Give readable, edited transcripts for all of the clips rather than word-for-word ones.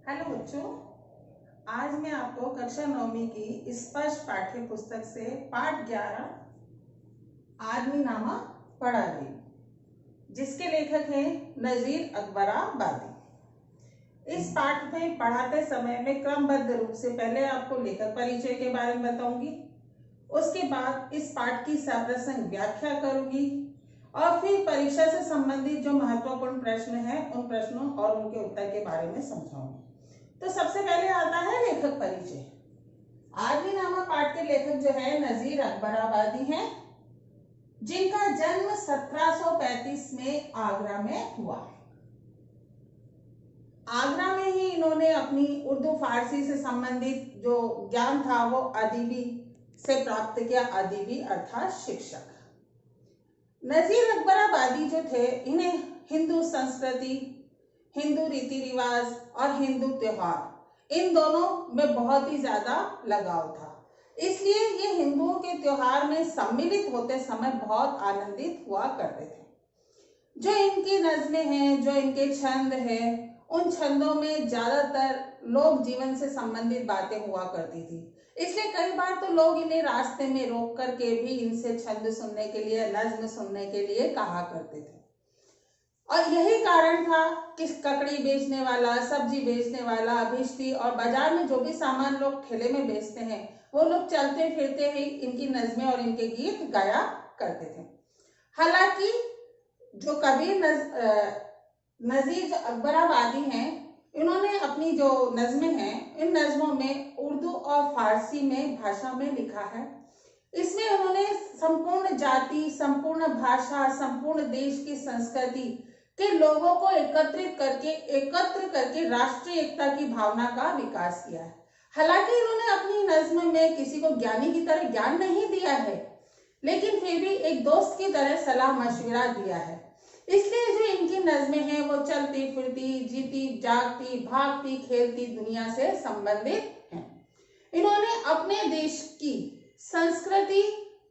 Hello बच्चों, आज मैं आपको कक्षा 9वीं की स्पर्श पाठ्य पुस्तक से पाठ 11 आदमी नामा पढ़ा रही, जिसके लेखक हैं नजीर अकबराबादी। इस पाठ में पढ़ाते समय मैं क्रमबद्ध रूप से पहले आपको लेखक परिचय के बारे में बताऊंगी, उसके बाद इस पाठ की सप्रसंग व्याख्या करूंगी और फिर परीक्षा से संबंधित जो महत्वपूर्ण प्रश्न हैं उन प्रश्नों और उनके उत्तर के बारे में समझाऊंगी। तो सबसे पहले आता है लेखक परिचय। आदमी नामा पाठ के लेखक जो है नजीर अकबराबादी हैं, जिनका जन्म 1735 में आगरा में हुआ। आगरा में ही इन्होंने अपनी उर्दू फारसी से संबंधित जो ज्ञान था वो अदीबी से प्राप्त किया, अदीबी अर्थात शिक्षक। नजीर अकबराबादी जो थे, इन्हें हिंदू संस्कृति, हिंदू रीति रिवाज और हिंदू त्योहार, इन दोनों में बहुत ही ज्यादा लगाव था। इसलिए ये हिंदुओं के त्योहार में सम्मिलित होते समय बहुत आनंदित हुआ करते थे। जो इनकी नज़्में हैं, जो इनके छंद हैं, उन छंदों में ज्यादातर लोक जीवन से संबंधित बातें हुआ करती थी। इसलिए कई बार तो लोग इन्हें रास्ते में रोक करके भी इनसे छंद सुनने के लिए, नज्म सुनने के लिए कहा करते थे। और यही कारण था कि ककड़ी बेचने वाला, सब्जी बेचने वाला, भिष्टी और बाजार में जो भी सामान लोग ठेले में बेचते हैं, वो लोग चलते फिरते ही इनकी नज़में और इनके गीत गाया करते थे। हालांकि जो कवि नजीर अकबराबादी हैं, इन्होंने अपनी जो नज़में हैं, इन नज़मों में उर्दू और फारसी में भाषा में लिखा है। इसमें उन्होंने संपूर्ण जाति, संपूर्ण भाषा, संपूर्ण देश की संस्कृति के लोगों को एकत्र करके राष्ट्रीय एकता की भावना का विकास किया है। हालांकि इन्होंने अपनी नज्म में किसी को ज्ञानी की तरह ज्ञान नहीं दिया है, लेकिन फिर भी एक दोस्त की तरह सलाह मशविरा दिया है। इसलिए जो इनकी नज्में हैं वो चलती फिरती, जीती जागती, भागती खेलती दुनिया से संबंधित हैं। इन्होंने अपने देश की संस्कृति,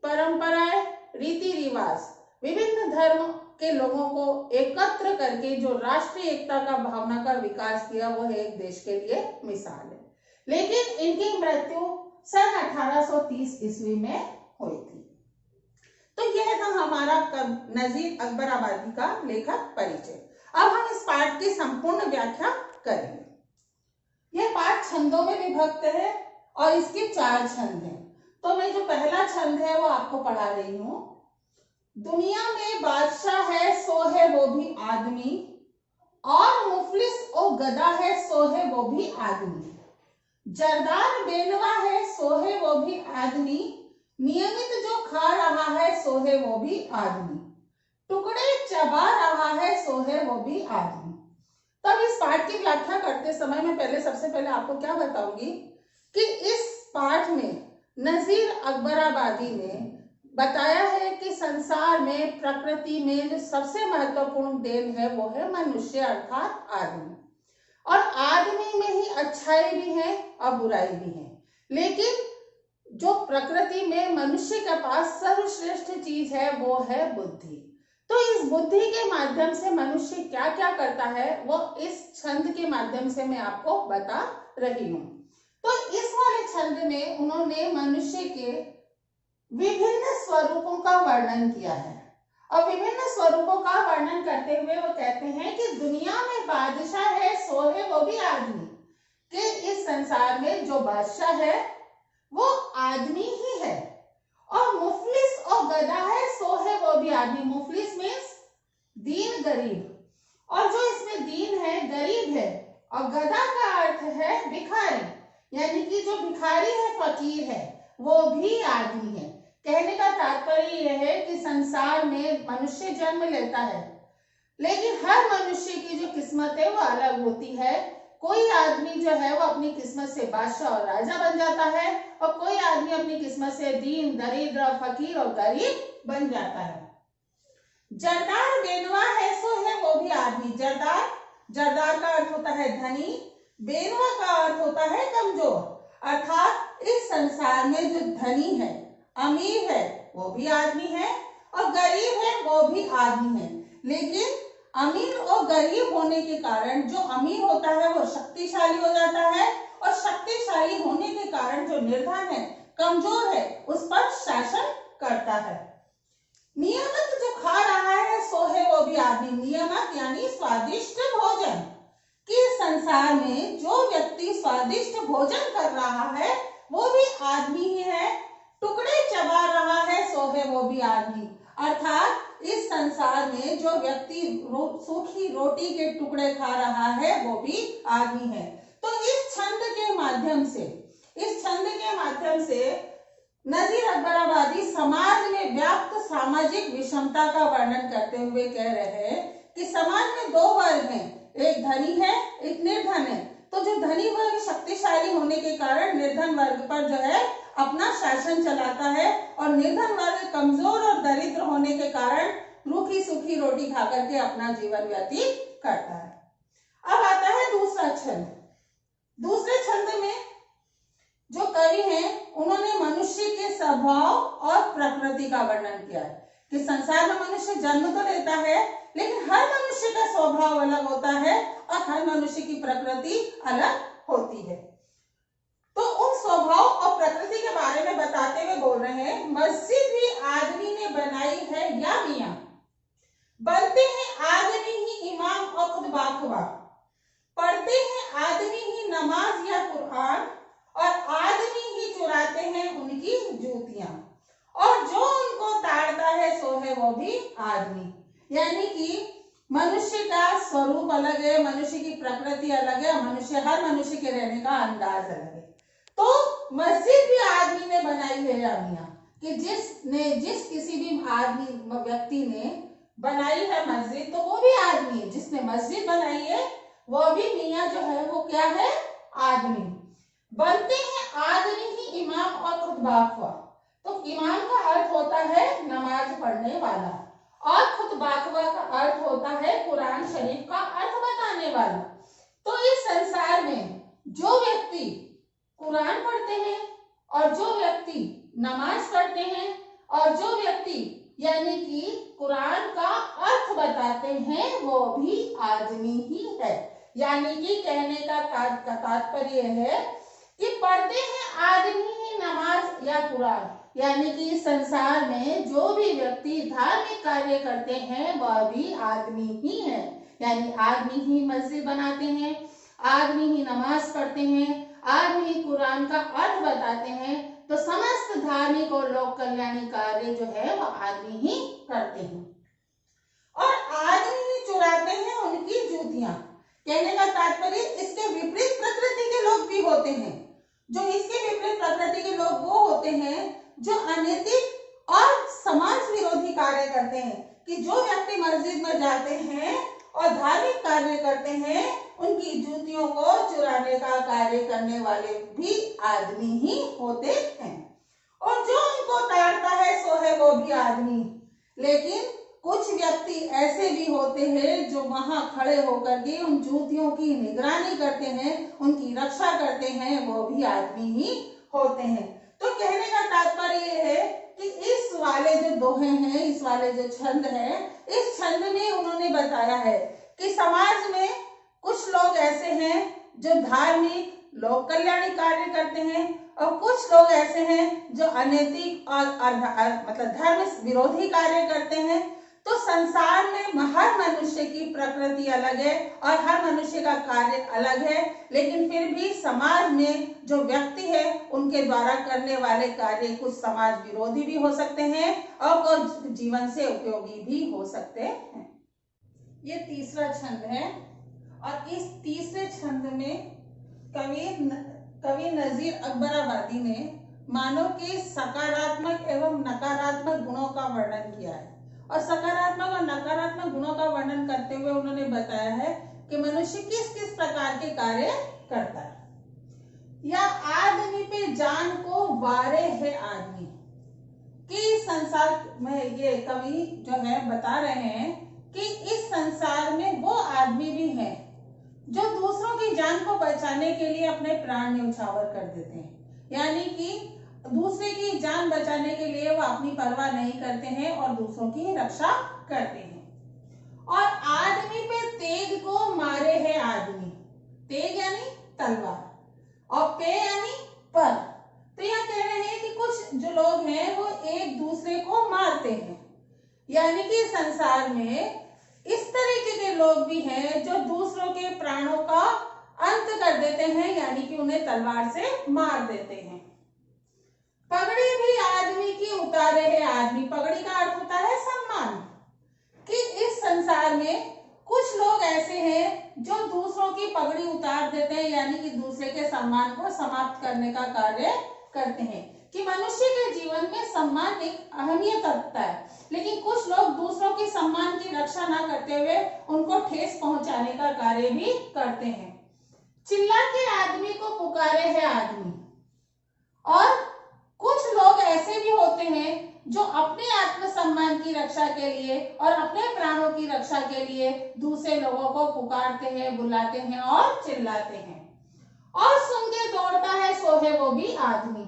परंपराएं, रीति रिवाज, विभिन्न धर्म के लोगों को एकत्र करके जो राष्ट्रीय एकता का भावना का विकास किया, वो एक देश के लिए मिसाल है। लेकिन इनकी मृत्यु सन 1830 ईस्वी में हुई थी। तो यह था हमारा नजीर अकबराबादी का लेखक परिचय। अब हम इस पाठ की संपूर्ण व्याख्या करेंगे। यह पाठ छंदों में विभक्त है और इसके 4 छंद हैं। तो मैं जो पहला छंद है वो आपको पढ़ा रही हूँ। दुनिया में बादशाह है सो है वो भी आदमी, और मुफलिस ओ गदा है सो है वो भी आदमी। जरदार बेनवा है सो है वो भी आदमी, नियमित जो खा रहा है सो है वो भी आदमी। टुकड़े चबा रहा है सो है वो भी आदमी। तब इस पाठ की व्याख्या करते समय मैं सबसे पहले आपको क्या बताऊंगी कि इस पाठ में नजीर अकबराबादी ने बताया है कि संसार में, प्रकृति में जो सबसे महत्वपूर्ण देन है वो है मनुष्य अर्थात आदमी। और आदमी में ही अच्छाई भी है और बुराई भी है, लेकिन जो प्रकृति में मनुष्य के पास सर्वश्रेष्ठ चीज है वो है बुद्धि। तो इस बुद्धि के माध्यम से मनुष्य क्या क्या करता है वो इस छंद के माध्यम से मैं आपको बता रही हूँ। तो इस वाले छंद में उन्होंने मनुष्य के विभिन्न स्वरूपों का वर्णन किया है, और विभिन्न स्वरूपों का वर्णन करते हुए वो कहते हैं कि दुनिया में बादशाह है सो है वो भी आदमी, कि इस संसार में जो बादशाह है वो आदमी ही है, और मुफलिस और गधा है सो है वो भी आदमी। मुफलिस मीन्स दीन, गरीब, और जो इसमें दीन है गरीब है, और गधा का अर्थ है भिखारी, यानी कि जो भिखारी है, फकीर है, वो भी आदमी है। कहने का तात्पर्य यह है कि संसार में मनुष्य जन्म लेता है, लेकिन हर मनुष्य की जो किस्मत है वो अलग होती है। कोई आदमी जो है वो अपनी किस्मत से बादशाह और राजा बन जाता है, और कोई आदमी अपनी किस्मत से दीन, दरिद्र, फकीर और गरीब बन जाता है। जरदार बेनवा है सो है वो भी आदमी। जरदार का अर्थ होता है धनी, बेनवा का अर्थ होता है कमजोर, अर्थात इस संसार में जो धनी है, अमीर है, वो भी आदमी है, और गरीब है वो भी आदमी है। लेकिन अमीर और गरीब होने के कारण जो अमीर होता है वो शक्तिशाली हो जाता है, और शक्तिशाली होने के कारण जो निर्धन है, कमजोर है, उस पर शासन करता है। नियमित जो खा रहा है सो है वो भी आदमी। नियमित यानी स्वादिष्ट भोजन। कि संसार में जो व्यक्ति स्वादिष्ट भोजन कर रहा है वो भी आदमी ही है। टुकड़े चबा रहा है सो है वो भी आदमी। अर्थात इस संसार में जो व्यक्ति सूखी रोटी के टुकड़े खा रहा है वो भी आदमी है। तो इस छंद के माध्यम से नजीर अकबराबादी समाज में व्याप्त सामाजिक विषमता का वर्णन करते हुए कह रहे हैं कि समाज में दो वर्ग हैं, एक धनी है, एक निर्धन है। तो जो धनी वर्ग शक्तिशाली होने के कारण निर्धन वर्ग पर जो है अपना शासन चलाता है, और निर्धन वर्ग कमजोर और दरिद्र होने के कारण रूखी सूखी रोटी खा करके अपना जीवन व्यतीत करता है। अब आता है दूसरा छंद। दूसरे छंद में जो कवि हैं उन्होंने मनुष्य के स्वभाव और प्रकृति का वर्णन किया है कि संसार में मनुष्य जन्म तो लेता है, लेकिन हर मनुष्य का स्वभाव अलग होता है और हर मनुष्य की प्रकृति अलग होती है। तो उन स्वभाव और प्रकृति के बारे में बताते हुए बोल रहे हैं, मस्जिद भी आदमी ने बनाई है या मियां, बनते हैं आदमी ही इमाम और खुद बाखुबा, पढ़ते हैं आदमी ही नमाज या कुरान, और आदमी ही चुराते हैं उनकी जूतियां, और जो उनको ताड़ता है सो है वो भी आदमी। यानी कि मनुष्य का स्वरूप अलग है, मनुष्य की प्रकृति अलग है, हर मनुष्य के रहने का अंदाज अलग है। तो मस्जिद भी आदमी ने बनाई है या मियां, कि जिस किसी भी आदमी व्यक्ति ने बनाई है मस्जिद तो वो भी आदमी है। जिसने मस्जिद बनाई है वो भी मियां जो है वो क्या है, आदमी। बनते हैं आदमी ही इमाम और खुतबा। तो इमाम का अर्थ होता है नमाज पढ़ने वाला, और खुतबाकवा का अर्थ होता है कुरान शरीफ का अर्थ बताने वाला। तो इस संसार में जो व्यक्ति कुरान पढ़ते हैं, और जो व्यक्ति नमाज पढ़ते हैं, और जो व्यक्ति यानी कि कुरान का अर्थ बताते हैं वो भी आदमी ही है। यानी कि कहने का तात्पर्य है कि पढ़ते हैं आदमी ही नमाज या कुरान, यानी कि संसार में जो भी व्यक्ति धार्मिक कार्य करते हैं वह भी आदमी ही है। यानी आदमी ही मस्जिद बनाते हैं, आदमी ही नमाज पढ़ते हैं, आदमी ही कुरान का अर्थ बताते हैं। तो समस्त धार्मिक और लोक कल्याणी कार्य जो है वह आदमी ही करते हैं, और आदमी ही चुराते हैं उनकी जूतियां। कहने का तात्पर्य इसके विपरीत प्रकृति के लोग भी होते हैं। जो इसके विपरीत प्रकृति के लोग वो होते हैं जो अनैतिक और समाज विरोधी कार्य करते हैं। कि जो व्यक्ति मस्जिद में जाते हैं और धार्मिक कार्य करते हैं उनकी जूतियों को चुराने का कार्य करने वाले भी आदमी ही होते हैं, और जो उनको ताड़ता है सो है वो भी आदमी। लेकिन कुछ व्यक्ति ऐसे भी होते हैं जो वहां खड़े होकर के उन जूतियों की निगरानी करते हैं, उनकी रक्षा करते हैं, वो भी आदमी ही होते हैं। तो कहने का तात्पर्य ये है कि इस वाले जो दोहे हैं, इस वाले जो छंद है, इस छंद में उन्होंने बताया है कि समाज में कुछ लोग ऐसे हैं जो धार्मिक लोक कल्याणी कार्य करते हैं, और कुछ लोग ऐसे हैं जो अनैतिक और मतलब धर्म विरोधी कार्य करते हैं। तो संसार में हर मनुष्य की प्रकृति अलग है और हर मनुष्य का कार्य अलग है, लेकिन फिर भी समाज में जो व्यक्ति है उनके द्वारा करने वाले कार्य कुछ समाज विरोधी भी हो सकते हैं और कुछ जीवन से उपयोगी भी हो सकते हैं। ये तीसरा छंद है, और इस तीसरे छंद में कवि नजीर अकबराबादी ने मानव के सकारात्मक एवं नकारात्मक गुणों का वर्णन किया है। और सकारात्मक और नकारात्मक गुणों का वर्णन करते हुए उन्होंने बताया है कि मनुष्य किस किस प्रकार के कार्य करता है। या आदमी पे जान को वारे है आदमी, कि संसार में ये कवि जो है बता रहे हैं कि इस संसार में वो आदमी भी है जो दूसरों की जान को बचाने के लिए अपने प्राण न्यौछावर कर देते हैं। यानी कि दूसरे की जान बचाने के लिए वो अपनी परवाह नहीं करते हैं और दूसरों की रक्षा करते हैं। और आदमी पे तेग को मारे है आदमी। तेग यानी तलवार और पे यानी पर। तो यह कह रहे हैं कि कुछ जो लोग हैं वो एक दूसरे को मारते हैं, यानी कि संसार में इस तरीके के लोग भी हैं जो दूसरों के प्राणों का अंत कर देते हैं, यानी कि उन्हें तलवार से मार देते हैं। पगड़ी भी आदमी की उतारे है आदमी। पगड़ी का अर्थ होता है सम्मान। कि इस संसार में कुछ लोग ऐसे हैं जो दूसरों की पगड़ी उतार देते हैं, यानी कि दूसरे के सम्मान को समाप्त करने का कार्य करते हैं। कि मनुष्य के जीवन में सम्मान एक अहमियत रखता है, लेकिन कुछ लोग दूसरों के सम्मान की रक्षा न करते हुए उनको ठेस पहुंचाने का कार्य भी करते हैं। चिल्ला के आदमी को पुकारे है आदमी। और कुछ लोग ऐसे भी होते हैं जो अपने आत्मसम्मान की रक्षा के लिए और अपने प्राणों की रक्षा के लिए दूसरे लोगों को पुकारते हैं, बुलाते हैं और चिल्लाते हैं। और सुन के दौड़ता है सो है वो भी आदमी।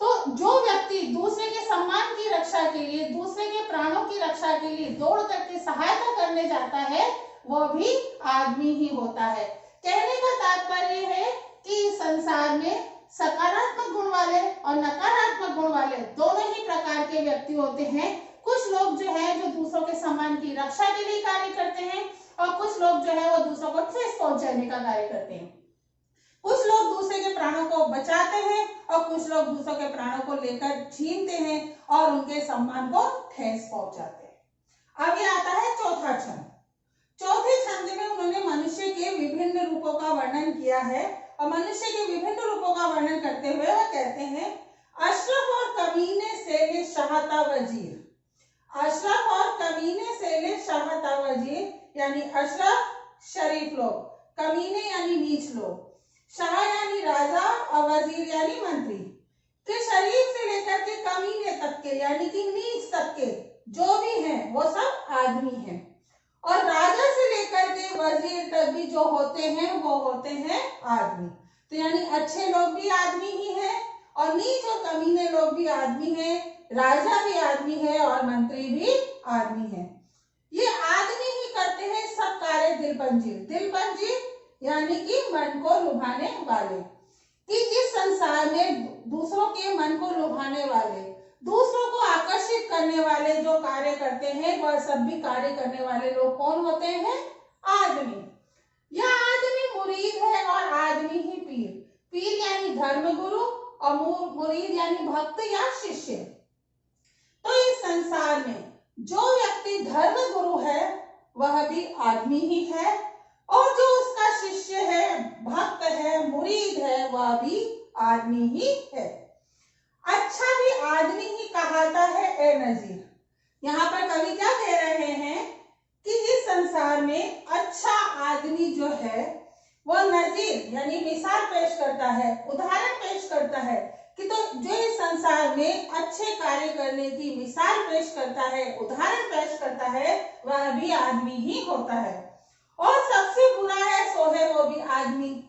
तो जो व्यक्ति दूसरे के सम्मान की रक्षा के लिए, दूसरे के प्राणों की रक्षा के लिए दौड़ करके सहायता करने जाता है, वो भी आदमी ही होता है। कहने का तात्पर्य है कि संसार में सकारात्मक गुण वाले और नकारात्मक गुण वाले दोनों ही प्रकार के व्यक्ति होते हैं। कुछ लोग जो है जो दूसरों के सम्मान की रक्षा के लिए कार्य करते हैं, और कुछ लोग जो है वो दूसरों को ठेस पहुंचाने का कार्य करते हैं। कुछ लोग दूसरे के प्राणों को बचाते हैं और कुछ लोग दूसरों के प्राणों को लेकर छीनते हैं और उनके सम्मान को ठेस पहुंचाते हैं। अब ये आता है चौथा छंद। चौथे छंद में उन्होंने मनुष्य के विभिन्न रूपों का वर्णन किया है, और मनुष्य के विभिन्न रूपों का वर्णन करते हुए वह कहते हैं, अशरफ और कमीने से ले शाहता वजीर। अशरफ और कमीने से ले शाहता वजीर, यानी अशरफ शरीफ लोग, कमीने यानी नीच लोग, शाह यानी राजा और वजीर यानी मंत्री। के शरीफ से लेकर के कमीने तक के यानी कि नीच तक के जो भी हैं वो सब आदमी हैं, और राजा से लेकर के वजीर तक भी जो होते हैं वो होते हैं आदमी। तो यानी अच्छे लोग भी आदमी ही हैं और नीच और कमीने लोग भी आदमी हैं, राजा भी आदमी है और मंत्री भी आदमी है। ये आदमी ही करते हैं सब कार्य दिलपंजीर। दिलपंजीर यानी कि मन को लुभाने वाले। कि इस संसार में दूसरों के मन को लुभाने वाले, दूसरों को आकर्षित करने वाले जो कार्य करते हैं, वह सब भी कार्य करने वाले लोग कौन होते हैं? आदमी। यह आदमी मुरीद है और आदमी ही पीर। पीर यानी धर्म गुरु और मुरीद यानी भक्त या शिष्य। तो इस संसार में जो व्यक्ति धर्म गुरु है वह भी आदमी ही है, और जो उसका शिष्य है, भक्त है, मुरीद है, वह भी आदमी ही है। अच्छा भी आदमी ही कहाता है ए नजीर। यहाँ पर कवि क्या कह रहे हैं कि इस संसार में अच्छा आदमी जो है वह नजीर यानी मिसाल पेश करता है, उदाहरण पेश करता है। कि तो जो इस संसार में अच्छे कार्य करने की मिसाल पेश करता है, उदाहरण पेश करता है, वह भी आदमी ही होता है। और सबसे बुरा है सो है वो भी आदमी।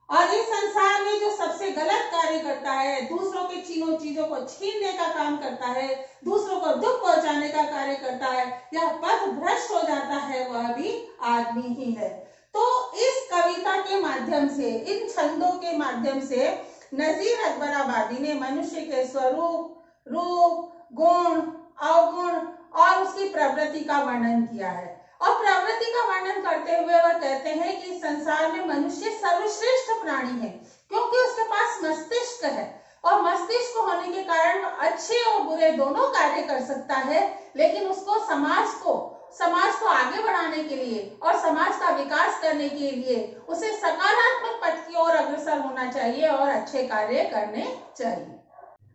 और इस संसार में जो सबसे गलत कार्य करता है, दूसरों के चीजों को छीनने का काम करता है, दूसरों को दुख पहुंचाने का कार्य करता है, या पथ भ्रष्ट हो जाता है, वह भी आदमी ही है। तो इस कविता के माध्यम से, इन छंदों के माध्यम से नजीर अकबराबादी ने मनुष्य के स्वरूप, रूप, गुण, अवगुण और उसकी प्रवृत्ति का वर्णन किया है। और प्रवृत्ति का वर्णन करते हुए वह कहते हैं कि संसार में मनुष्य सर्वश्रेष्ठ प्राणी है, क्योंकि उसके पास मस्तिष्क है, और मस्तिष्क होने के कारण वह अच्छे और बुरे दोनों कार्य कर सकता है। लेकिन उसको समाज को आगे बढ़ाने के लिए और समाज का विकास करने के लिए उसे सकारात्मक पथ की ओर अग्रसर होना चाहिए और अच्छे कार्य करने चाहिए।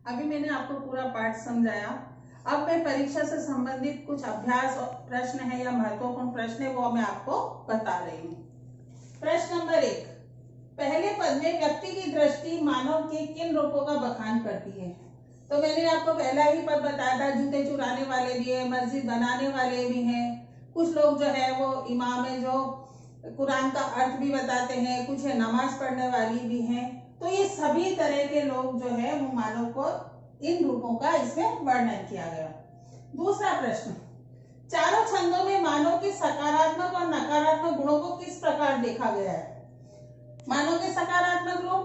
अभी मैंने आपको पूरा पाठ समझाया। अब मैं परीक्षा से संबंधित कुछ अभ्यास और प्रश्न है या महत्वपूर्ण प्रश्न है वो मैं आपको बता रही हूँ। प्रश्न नंबर 1, पहले पद में व्यक्ति की दृष्टि मानव के किन रूपों का बखान करती है? तो मैंने आपको पहला ही पद बताया था, जूते चुराने वाले भी है, मस्जिद बनाने वाले भी हैं, कुछ लोग जो है वो इमाम है जो कुरान का अर्थ भी बताते हैं, कुछ है नमाज पढ़ने वाली भी हैं। तो ये सभी तरह के लोग जो है वो मानव को इन रूपों का इसमें वर्णन किया गया। दूसरा प्रश्न, चारों छंदों में मानव के सकारात्मक और नकारात्मक गुणों को किस प्रकार देखा गया है? मानव के सकारात्मक गुण,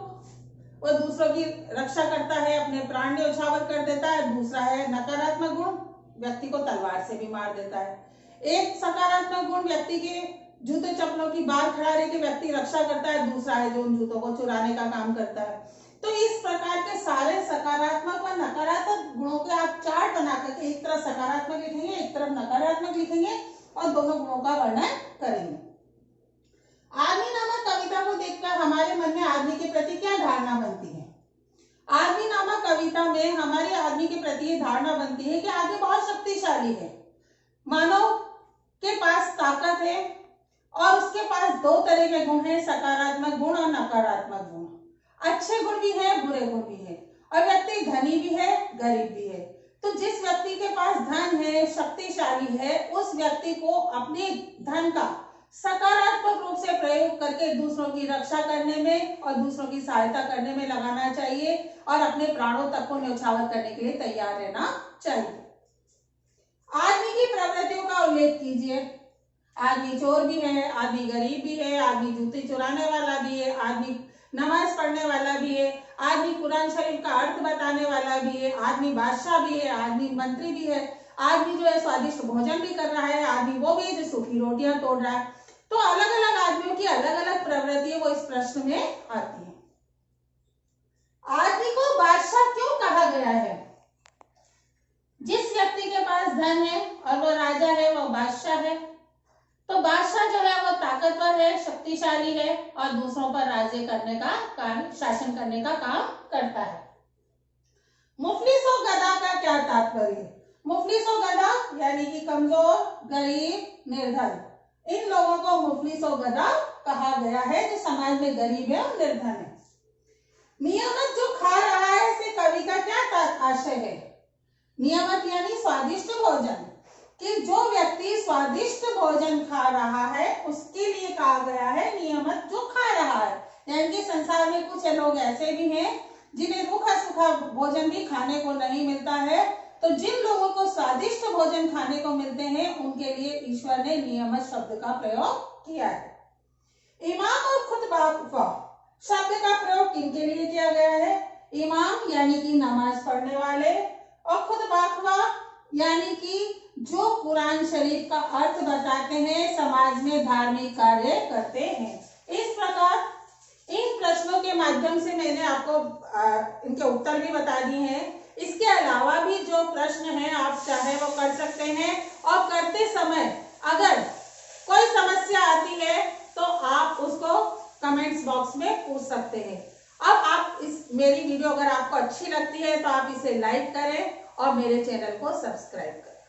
वो दूसरों की रक्षा करता है, अपने प्राण न्यौछावर कर देता है। दूसरा है नकारात्मक गुण, व्यक्ति को तलवार से भी मार देता है। एक सकारात्मक गुण, व्यक्ति के जूते चप्पलों की बाल खड़ारे के व्यक्ति रक्षा करता है। दूसरा है जो उन जूतों को चुराने का काम करता है। तो इस प्रकार के सारे सकारात्मक और नकारात्मक गुणों के आप चार्ट बना करके एक तरफ सकारात्मक लिखेंगे, एक तरफ नकारात्मक लिखेंगे और दोनों गुणों का वर्णन करेंगे। आदमी नामक कविता को देखकर हमारे मन में आदमी के प्रति क्या धारणा बनती है? आदमी नामक कविता में हमारे आदमी के प्रति ये धारणा बनती है कि आदमी बहुत शक्तिशाली है, मानव के पास ताकत है और उसके पास दो तरह के गुण हैं, सकारात्मक गुण और नकारात्मक गुण। अच्छे गुण भी है, बुरे गुण भी है, और व्यक्ति धनी भी है, गरीब भी है। तो जिस व्यक्ति के पास धन है, शक्तिशाली है, उस व्यक्ति को अपने धन का सकारात्मक रूप से प्रयोग करके दूसरों की रक्षा करने में और दूसरों की सहायता करने में लगाना चाहिए और अपने प्राणों तक को न्यौछावर करने के लिए तैयार रहना चाहिए। आदमी की प्रवृत्तियों का उल्लेख कीजिए। आदमी चोर भी है, आदमी गरीब भी है, आदमी जूते चुराने वाला भी है, आदमी नमाज पढ़ने वाला भी है, आदमी कुरान शरीफ का अर्थ बताने वाला भी है, आदमी बादशाह भी है, आदमी मंत्री भी है, आदमी जो है स्वादिष्ट भोजन भी कर रहा है, आदमी वो भी है जो सूखी रोटियां तोड़ रहा है। तो अलग अलग आदमियों की अलग अलग प्रवृत्ति वो इस प्रश्न में आती है। आदमी को बादशाह क्यों कहा गया है? जिस व्यक्ति के पास धन है और वो राजा है, वो बादशाह है। तो बादशाह जो है वो ताकतवर है, शक्तिशाली है और दूसरों पर राज्य करने का काम, शासन करने का काम करता है। मुफलिस और गधा का क्या तात्पर्य? मुफलिस और गधा यानी कि कमजोर, गरीब, निर्धन, इन लोगों को मुफलिस और गधा कहा गया है जो समाज में गरीब है और निर्धन है। नियमित जो खा रहा है इसे कवि का क्या आशय है? नियमित यानी स्वादिष्ट भोजन, कि जो व्यक्ति स्वादिष्ट भोजन खा रहा है उसके लिए कहा गया है नियमित जो खा रहा है। यानी कि संसार में कुछ लोग ऐसे भी हैं जिन्हें रूखा सूखा भोजन भी खाने को नहीं मिलता है, तो जिन लोगों को स्वादिष्ट भोजन खाने को मिलते हैं उनके लिए ईश्वर ने नियमित शब्द का प्रयोग किया है। इमाम और खुतबा शब्द का प्रयोग किनके लिए किया गया है? इमाम यानी कि नमाज पढ़ने वाले और खुतबा यानी कि जो कुरान शरीफ का अर्थ बताते हैं, समाज में धार्मिक कार्य करते हैं। इस प्रकार इन प्रश्नों के माध्यम से मैंने आपको इनके उत्तर भी बता दिए हैं। इसके अलावा भी जो प्रश्न है आप चाहे वो कर सकते हैं और करते समय अगर कोई समस्या आती है तो आप उसको कमेंट्स बॉक्स में पूछ सकते हैं। अब आप इस मेरी वीडियो अगर आपको अच्छी लगती है तो आप इसे लाइक करें और मेरे चैनल को सब्सक्राइब करें।